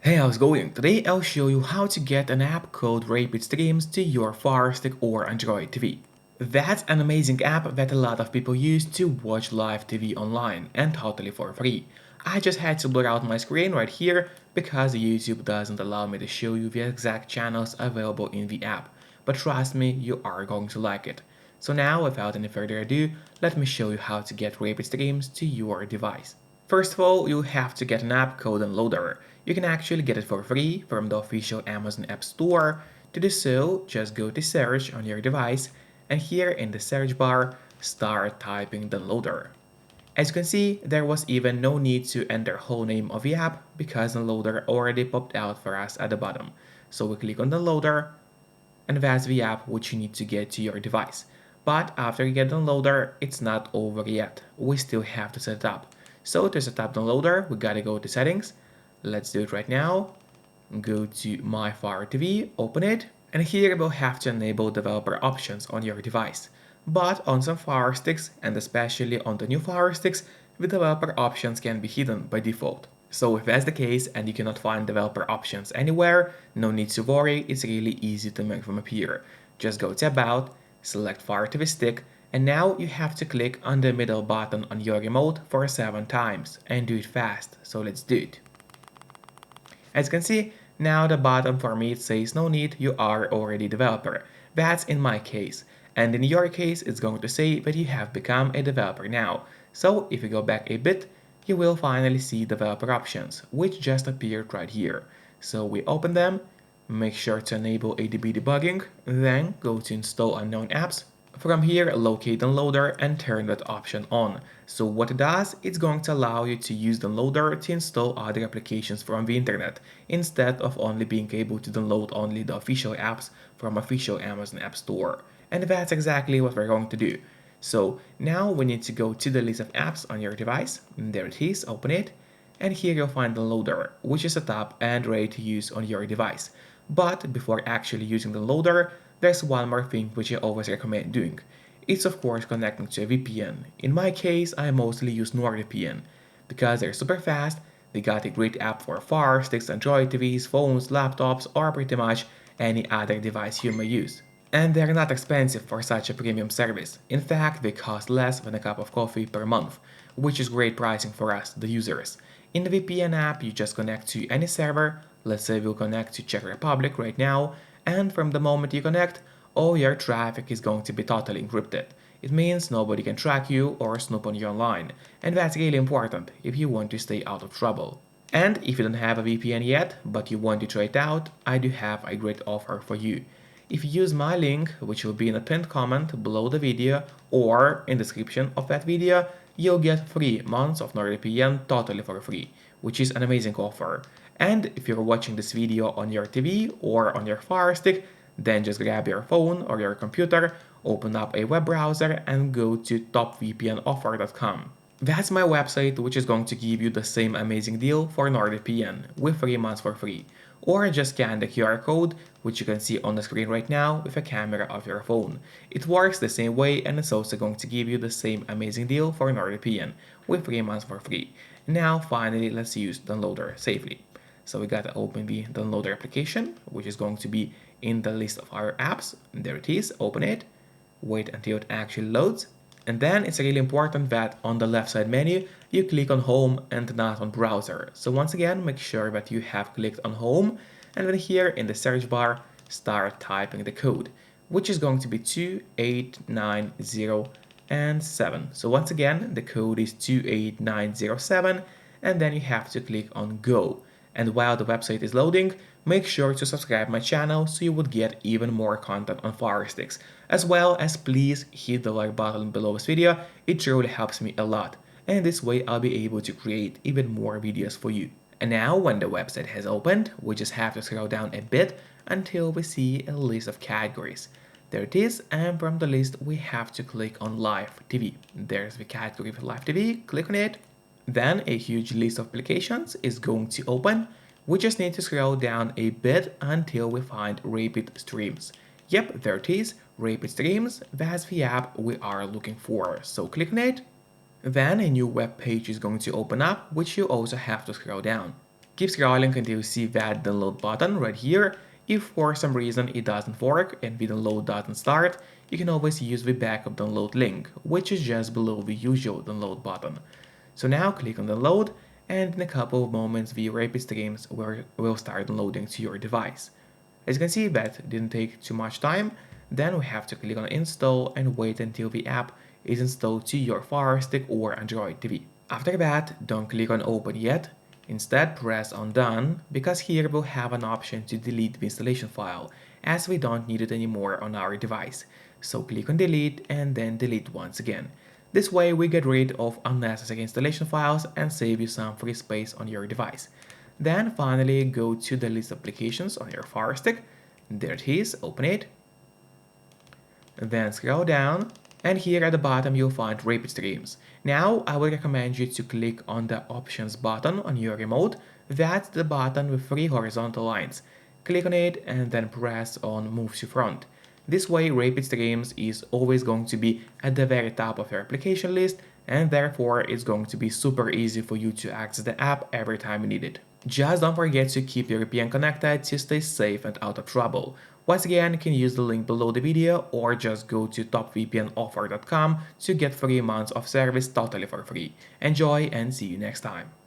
Hey, how's it going? Today I'll show you how to get an app called RapidStreamz to your Firestick or Android TV. That's an amazing app that a lot of people use to watch live TV online and totally for free. I just had to blur out my screen right here because YouTube doesn't allow me to show you the exact channels available in the app, but trust me, you are going to like it. So now, without any further ado, let me show you how to get RapidStreamz to your device. First of all, you have to get an app called Downloader. You can actually get it for free from the official Amazon App Store. To do so, just go to search on your device and here in the search bar, start typing Downloader. As you can see, there was even no need to enter whole name of the app because Downloader already popped out for us at the bottom. So we click on Downloader and that's the app which you need to get to your device. But after you get Downloader, it's not over yet. We still have to set it up. So to set up Downloader, we gotta go to settings. Let's do it right now. Go to My Fire TV, open it, and here we'll have to enable developer options on your device. But on some Fire Sticks, and especially on the new Fire Sticks, the developer options can be hidden by default. So if that's the case and you cannot find developer options anywhere, no need to worry, it's really easy to make them appear. Just go to About, select Fire TV Stick, and now you have to click on the middle button on your remote for 7 times, and do it fast, so let's do it. As you can see, now the bottom for me it says no need, you are already developer. That's in my case. And in your case, it's going to say that you have become a developer now. So if you go back a bit, you will finally see developer options, which just appeared right here. So we open them, make sure to enable ADB debugging, then go to install unknown apps. From here, locate Downloader and turn that option on. So what it does, it's going to allow you to use Downloader to install other applications from the internet, instead of only being able to download only the official apps from official Amazon App Store. And that's exactly what we're going to do. So now we need to go to the list of apps on your device. There it is, open it. And here you'll find Downloader, which is set up and ready to use on your device. But before actually using Downloader, there's one more thing which I always recommend doing. It's of course connecting to a VPN. In my case, I mostly use NordVPN because they're super fast, they got a great app for Fire Sticks, Android TVs, phones, laptops, or pretty much any other device you may use. And they're not expensive for such a premium service. In fact, they cost less than a cup of coffee per month, which is great pricing for us, the users. In the VPN app, you just connect to any server. Let's say we'll connect to Czech Republic right now, and from the moment you connect, all your traffic is going to be totally encrypted. It means nobody can track you or snoop on you online, and that's really important if you want to stay out of trouble. And if you don't have a VPN yet, but you want to try it out, I do have a great offer for you. If you use my link, which will be in a pinned comment below the video or in the description of that video, you'll get 3 months of NordVPN totally for free, which is an amazing offer. And if you're watching this video on your TV or on your Fire Stick, then just grab your phone or your computer, open up a web browser and go to topvpnoffer.com. That's my website, which is going to give you the same amazing deal for NordVPN with 3 months for free. Or just scan the QR code, which you can see on the screen right now with a camera of your phone. It works the same way and it's also going to give you the same amazing deal for NordVPN with 3 months for free. Now finally, let's use Downloader safely. So we gotta open the Downloader application, which is going to be in the list of our apps. There it is, open it, wait until it actually loads. And then it's really important that on the left side menu, you click on Home and not on Browser. So once again, make sure that you have clicked on Home, and then here in the search bar, start typing the code, which is going to be 28907. So once again, the code is 28907, and then you have to click on Go. And while the website is loading, make sure to subscribe my channel so you would get even more content on Firesticks. As well as please hit the like button below this video, it truly helps me a lot. And this way I'll be able to create even more videos for you. And now when the website has opened, we just have to scroll down a bit until we see a list of categories. There it is, and from the list we have to click on Live TV. There's the category for Live TV, click on it. Then a huge list of applications is going to open. We just need to scroll down a bit until we find RapidStreamz. Yep, there it is, RapidStreamz, that's the app we are looking for, so click on it. Then a new web page is going to open up, which you also have to scroll down. Keep scrolling until you see that download button right here. If for some reason it doesn't work and the download doesn't start, you can always use the backup download link, which is just below the usual download button. So now click on download, and in a couple of moments the RapidStreamz will start downloading to your device. As you can see, that didn't take too much time. Then we have to click on install and wait until the app is installed to your Firestick or Android TV. After that, don't click on open yet. Instead, press on done, because here we'll have an option to delete the installation file, as we don't need it anymore on our device. So click on delete and then delete once again. This way we get rid of unnecessary installation files and save you some free space on your device. Then finally go to the list of applications on your Firestick. There it is, open it. Then scroll down, and here at the bottom you'll find RapidStreamz. Now I would recommend you to click on the options button on your remote. That's the button with 3 horizontal lines. Click on it and then press on move to front. This way RapidStreamz is always going to be at the very top of your application list, and therefore it's going to be super easy for you to access the app every time you need it. Just don't forget to keep your VPN connected to stay safe and out of trouble. Once again, you can use the link below the video or just go to topvpnoffer.com to get 3 months of service totally for free. Enjoy and see you next time.